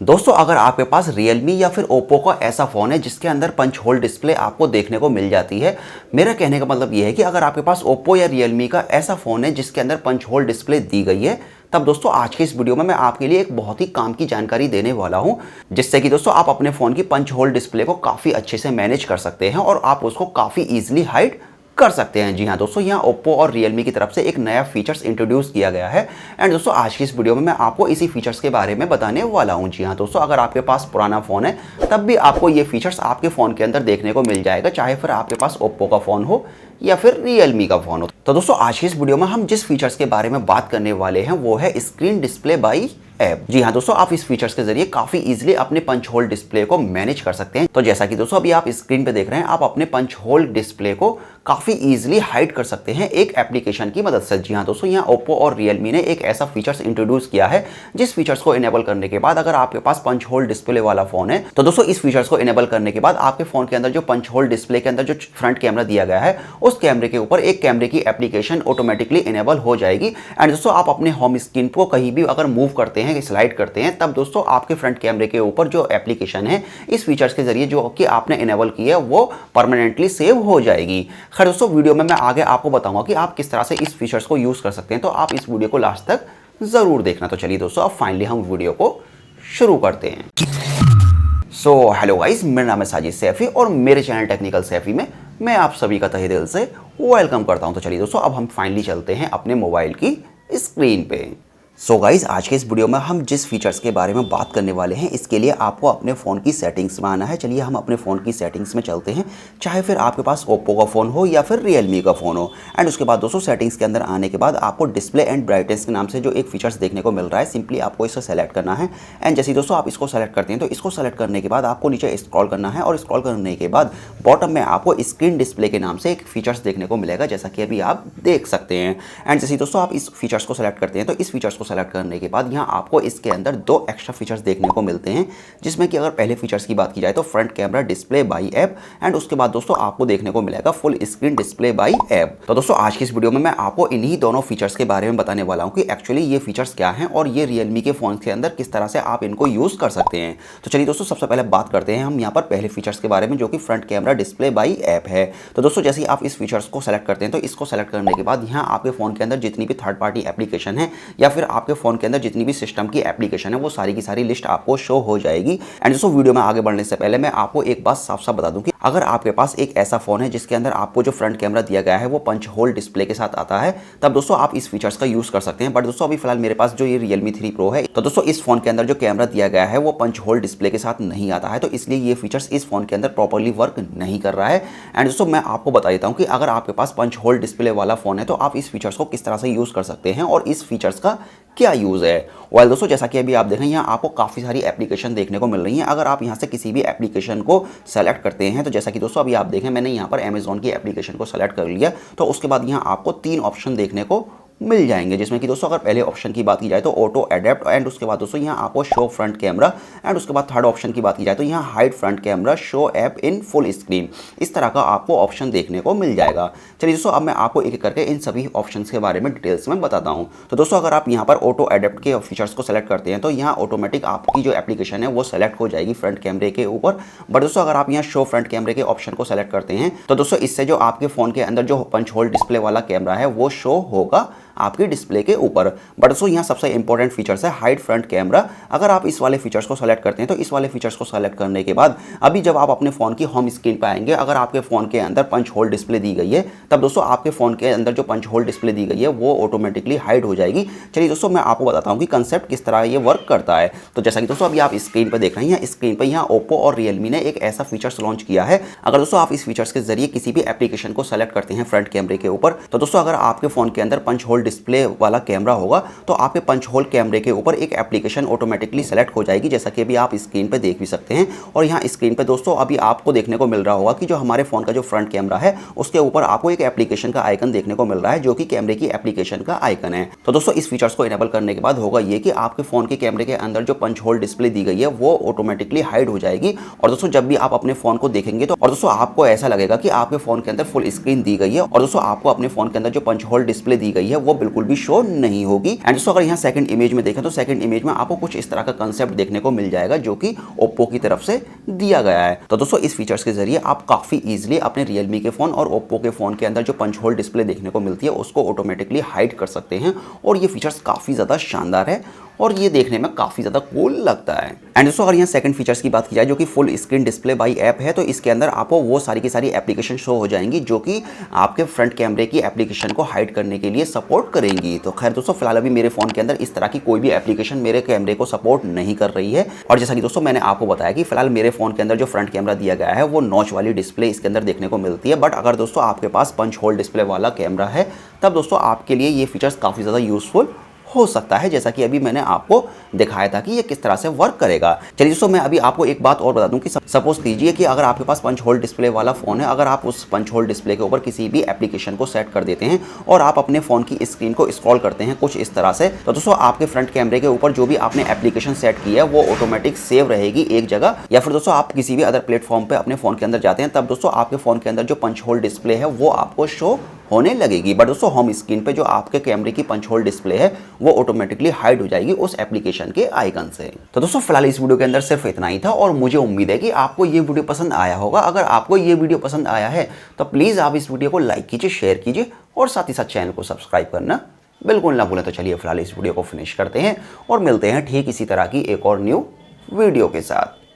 दोस्तों अगर आपके पास Realme या फिर Oppo का ऐसा फ़ोन है जिसके अंदर पंच होल डिस्प्ले आपको देखने को मिल जाती है, मेरा कहने का मतलब ये है कि अगर आपके पास Oppo या Realme का ऐसा फ़ोन है जिसके अंदर पंच होल डिस्प्ले दी गई है, तब दोस्तों आज के इस वीडियो में मैं आपके लिए एक बहुत ही काम की जानकारी देने वाला हूं, जिससे कि दोस्तों आप अपने फ़ोन की पंच होल डिस्प्ले को काफ़ी अच्छे से मैनेज कर सकते हैं और आप उसको काफ़ी ईजिली हाइड कर सकते हैं। जी हाँ दोस्तों, यहाँ Oppo और Realme की तरफ से एक नया फीचर्स इंट्रोड्यूस किया गया है एंड दोस्तों आज की इस वीडियो में मैं आपको इसी फीचर्स के बारे में बताने वाला हूँ। जी हाँ दोस्तों, अगर आपके पास पुराना फ़ोन है तब भी आपको ये फीचर्स आपके फ़ोन के अंदर देखने को मिल जाएगा, चाहे फिर आपके पास Oppo का फ़ोन हो या फिर Realme का फ़ोन हो। तो दोस्तों आज की इस वीडियो में हम जिस फीचर्स के बारे में बात करने वाले हैं वो है स्क्रीन डिस्प्ले बाई ऐप। जी हाँ दोस्तों, आप इस फीचर्स के जरिए काफी इजीली अपने पंच होल डिस्प्ले को मैनेज कर सकते हैं। तो जैसा कि दोस्तों अभी आप स्क्रीन पे देख रहे हैं, आप अपने पंच होल डिस्प्ले को काफी इजीली हाइड कर सकते हैं एक एप्लीकेशन की मदद से। जी हाँ दोस्तों, यहाँ Oppo और Realme ने एक ऐसा फीचर्स इंट्रोड्यूस किया है जिस फीचर्स को इनेबल करने के बाद अगर आपके पास पंच होल डिस्प्ले वाला फोन है तो दोस्तों इस फीचर्स को इनेबल करने के बाद आपके फोन के अंदर जो पंच होल डिस्प्ले के अंदर जो फ्रंट कैमरा दिया गया है उस कैमरे के ऊपर एक कैमरे की एप्लीकेशन ऑटोमेटिकली इनेबल हो जाएगी। एंड दोस्तों आप अपने होम स्क्रीन को कहीं भी अगर मूव करते हैं, स्लाइड करते हैं, तब दोस्तों आपके फ्रंट कैमरे के ऊपर जो एप्लीकेशन है इस फीचर्स के जरिए जो कि आपने इनेबल की है वो परमानेंटली सेव हो जाएगी। खैर दोस्तों, वीडियो में मैं आगे आपको बताऊंगा कि आप किस तरह से इस फीचर्स को यूज कर सकते हैं, तो आप इस वीडियो को लास्ट तक जरूर देखना। तो चलिए दोस्तों, अब फाइनली हम वीडियो को शुरू करते हैं। सो हेलो गाइस, मेरा नाम है साजिद सैफी और मेरे चैनल टेक्निकल सैफी में मैं आप सभी का तहे दिल से वेलकम करता हूं। तो चलिए दोस्तों, अब हम फाइनली चलते हैं अपने मोबाइल की स्क्रीन पे। सो गाइज, आज के इस वीडियो में हम जिस फीचर्स के बारे में बात करने वाले हैं इसके लिए आपको अपने फ़ोन की सेटिंग्स में आना है। चलिए हम अपने फ़ोन की सेटिंग्स में चलते हैं, चाहे फिर आपके पास Oppo का फ़ोन हो या फिर Realme का फ़ोन हो। एंड उसके बाद दोस्तों सेटिंग्स के अंदर आने के बाद आपको डिस्प्ले एंड ब्राइटनेस के नाम से जो एक फीचर्स देखने को मिल रहा है, सिंपली आपको इसे सेलेक्ट करना है। एंड जैसे दोस्तों आप इसको सेलेक्ट करते हैं तो इसको सेलेक्ट करने के बाद आपको नीचे स्क्रॉल करना है और स्क्रॉल करने के बाद बॉटम में आपको स्क्रीन डिस्प्ले के नाम से एक फीचर्स देखने को मिलेगा, जैसा कि अभी आप देख सकते हैं। एंड जैसे दोस्तों आप इस फीचर्स को सेलेक्ट करते हैं तो इस फीचर्स को सेलेक्ट करने के बाद यहाँ आपको इसके अंदर दो एक्स्ट्रा फीचर्स देखने को मिलते हैं, जिसमें कि अगर पहले फीचर्स की बात की जाए तो front camera display by app and उसके बाद दोस्तों आपको देखने को मिलेगा full screen display by app. तो दोस्तों आज की इस वीडियो में मैं आपको इन्हीं दोनों फीचर्स के बारे में बताने वाला हूं कि एक्चुअली ये फीचर्स क्या हैं और ये Realme के फोन के अंदर किस तरह से आप इनको यूज कर सकते हैं। तो चलिए दोस्तों, सबसे पहले बात करते हैं हम यहाँ पर पहले फीचर्स के बारे में, जो कि front camera display by app है। तो दोस्तों जैसे ही आप इस फीचर्स को सेलेक्ट करते हैं तो इसको सेलेक्ट करने के बाद यहाँ आपके फोन के अंदर जितनी भी थर्ड पार्टी एप्लीकेशन है या फिर आपके फोन के अंदर जितनी भी सिस्टम की एप्लीकेशन है वो सारी की सारी लिस्ट आपको शो हो जाएगी। एंड दोस्तों वीडियो में आगे बढ़ने से पहले मैं आपको एक बात साफ साफ बता दूं कि अगर आपके पास एक ऐसा फोन है जिसके अंदर आपको जो फ्रंट कैमरा दिया गया है वो पंच होल डिस्प्ले के साथ आता है, तब दोस्तों आप इस फीचर्स का यूज कर सकते हैं। बट दोस्तों अभी फिलहाल मेरे पास जो ये Realme 3 Pro है, तो दोस्तों इस फोन के अंदर जो कैमरा दिया गया है वो पंच होल डिस्प्ले के साथ नहीं आता है, तो इसलिए ये फीचर्स इस फोन के अंदर प्रॉपर्ली वर्क नहीं कर रहा है। एंड दोस्तों मैं आपको बता देता हूँ कि अगर आपके पास पंच होल डिस्प्ले वाला फोन है तो आप इस फीचर्स को किस तरह से यूज कर सकते हैं और इस फीचर्स का क्या यूज है। वेल दोस्तों, जैसा कि अभी आप देखें यहाँ आपको काफ़ी सारी एप्लीकेशन देखने को मिल रही हैं। अगर आप यहाँ से किसी भी एप्लीकेशन को सेलेक्ट करते हैं तो जैसा कि दोस्तों अभी आप देखें, मैंने यहाँ पर Amazon की एप्लीकेशन को सेलेक्ट कर लिया, तो उसके बाद यहाँ आपको 3 ऑप्शन देखने को मिल जाएंगे, जिसमें कि दोस्तों अगर पहले ऑप्शन की बात की जाए तो ऑटो अडेप्ट एंड उसके बाद दोस्तों यहाँ आपको शो फ्रंट कैमरा एंड उसके बाद थर्ड ऑप्शन की बात की जाए तो यहाँ hide front camera show app in full screen, इस तरह का आपको ऑप्शन देखने को मिल जाएगा। चलिए दोस्तों अब मैं आपको एक एक करके इन सभी ऑप्शंस के बारे में डिटेल्स में बताता हूँ। तो दोस्तों अगर आप यहाँ पर ऑटो अडेप्ट के फीचर्स को सेलेक्ट करते हैं तो यहाँ ऑटोमेटिक आपकी जो एप्लीकेशन है वो सेलेक्ट हो जाएगी फ्रंट कैमरे के ऊपर। बट दोस्तों अगर आप यहाँ शो फ्रंट कैमरे के ऑप्शन को सेलेक्ट करते हैं तो दोस्तों इससे जो आपके फोन के अंदर जो पंच होल डिस्प्ले वाला कैमरा है वो शो होगा आपकी डिस्प्ले के ऊपर। बट दोस्तों यहाँ सबसे इंपॉर्टेंट फीचर्स है हाइड फ्रंट कैमरा। अगर आप इस वाले फीचर्स को सेलेक्ट करते हैं तो इस वाले फीचर्स को सेलेक्ट करने के बाद अभी जब आप अपने फोन की होम स्क्रीन पर आएंगे, अगर आपके फोन के अंदर पंच होल डिस्प्ले दी गई है तब दोस्तों आपके फोन के अंदर जो पंच होल डिस्प्ले दी गई है वो ऑटोमेटिकली हाइड हो जाएगी। चलिए दोस्तों मैं आपको बताता हूँ कि कंसेप्ट किस तरह ये वर्क करता है। तो जैसा कि दोस्तों अभी आप स्क्रीन पर देख रहे हैं, स्क्रीन पर यहाँ Oppo और Realme ने एक ऐसा फीचर्स लॉन्च किया है। अगर दोस्तों आप इस फीचर्स के जरिए किसी भी एप्लीकेशन को सेलेक्ट करते हैं फ्रंट कैमरे के ऊपर, तो दोस्तों अगर आपके फोन के अंदर पंच होल डिस्प्ले वाला कैमरा होगा तो आपके पंच होल कैमरे के ऊपर एक एप्लीकेशन ऑटोमेटिकली सेलेक्ट हो जाएगी, जैसा कि अभी आप स्क्रीन पे देख भी सकते हैं। और यहाँ स्क्रीन पे दोस्तों अभी आपको देखने को मिल रहा होगा कि जो हमारे फोन का जो फ्रंट कैमरा है उसके ऊपर आपको एक एप्लीकेशन का आइकन देखने को मिल रहा है, जो कि कैमरे की एप्लीकेशन का आइकन है। तो दोस्तों इस फीचर्स को इनेबल करने के बाद होगा ये कि आपके फोन के कैमरे के अंदर जो पंच होल डिस्प्ले दी गई है वो ऑटोमेटिकली हाइड हो जाएगी। और दोस्तों जब भी आप अपने फोन को देखेंगे तो और दोस्तों आपको ऐसा लगेगा कि आपके फोन के अंदर फुल स्क्रीन दी गई है और दोस्तों आपको अपने फोन के अंदर जो पंच होल डिस्प्ले दी गई है वो आपको बिल्कुल भी शो नहीं होगी। एंड दोस्तों अगर यहाँ सेकंड इमेज में देखें तो सेकंड इमेज में आपको कुछ इस तरह का कंसेप्ट देखने को मिल जाएगा जो कि ओप्पो की तरफ से दिया गया है। तो दोस्तों इस फीचर्स के जरिए आप काफी इजीली अपने रियलमी के फोन और ओप्पो के फोन के अंदर जो पंच होल डिस्प्ले देखने को मिलती है उसको ऑटोमेटिकली हाइड कर सकते हैं और ये फीचर्स काफी ज्यादा शानदार है और ये देखने में काफी ज्यादा कूल लगता है। एंड दोस्तों अगर यहाँ सेकंड फीचर्स की बात की जाए जो कि full screen display by app है, तो इसके अंदर आपको वो सारी की सारी एप्लीकेशन शो हो जाएंगी जो कि आपके फ्रंट कैमरे की एप्लीकेशन को हाइड करने के लिए सपोर्ट करेंगी। तो खैर दोस्तों फिलहाल अभी मेरे फोन के अंदर इस तरह की कोई भी एप्लीकेशन मेरे कैमरे को सपोर्ट नहीं कर रही है। और जैसा कि दोस्तों मैंने आपको बताया कि फिलहाल मेरे फोन के अंदर जो फ्रंट कैमरा दिया गया है वो नॉच वाली डिस्प्ले इसके अंदर देखने को मिलती है। बट अगर दोस्तों आपके पास पंच होल डिस्प्ले वाला कैमरा है तब दोस्तों आपके लिए ये फीचर्स काफी ज्यादा यूजफुल हो सकता है, जैसा कि अभी मैंने आपको दिखाया था कि ये किस तरह से वर्क करेगा। चलिए दोस्तों मैं अभी आपको एक बात और बता दूं कि सपोज कीजिए कि अगर आपके पास पंच होल डिस्प्ले वाला फोन है, अगर आप उस पंच होल डिस्प्ले के ऊपर किसी भी एप्लीकेशन को सेट कर देते हैं और आप अपने फोन की स्क्रीन को स्क्रॉल करते हैं कुछ इस तरह से, तो दोस्तों आपके फ्रंट कैमरे के ऊपर जो भी आपने एप्लीकेशन सेट की है वो ऑटोमेटिक सेव रहेगी एक जगह। या फिर दोस्तों आप किसी भी अदर प्लेटफॉर्म पे अपने फोन के अंदर जाते हैं तब दोस्तों आपके फोन के अंदर जो पंच होल डिस्प्ले है वो आपको शो होने लगेगी। बट दोस्तों होम स्क्रीन पे जो आपके कैमरे की पंच होल डिस्प्ले है वो ऑटोमेटिकली हाइड हो जाएगी उस एप्लीकेशन के आइकन से। तो दोस्तों फिलहाल इस वीडियो के अंदर सिर्फ इतना ही था और मुझे उम्मीद है कि आपको ये वीडियो पसंद आया होगा। अगर आपको ये वीडियो पसंद आया है तो प्लीज आप इस वीडियो को लाइक कीजिए, शेयर कीजिए और साथ ही साथ चैनल को सब्सक्राइब करना बिल्कुल ना भूलें। तो चलिए फिलहाल इस वीडियो को फिनिश करते हैं और मिलते हैं ठीक इसी तरह की एक और न्यू वीडियो के साथ।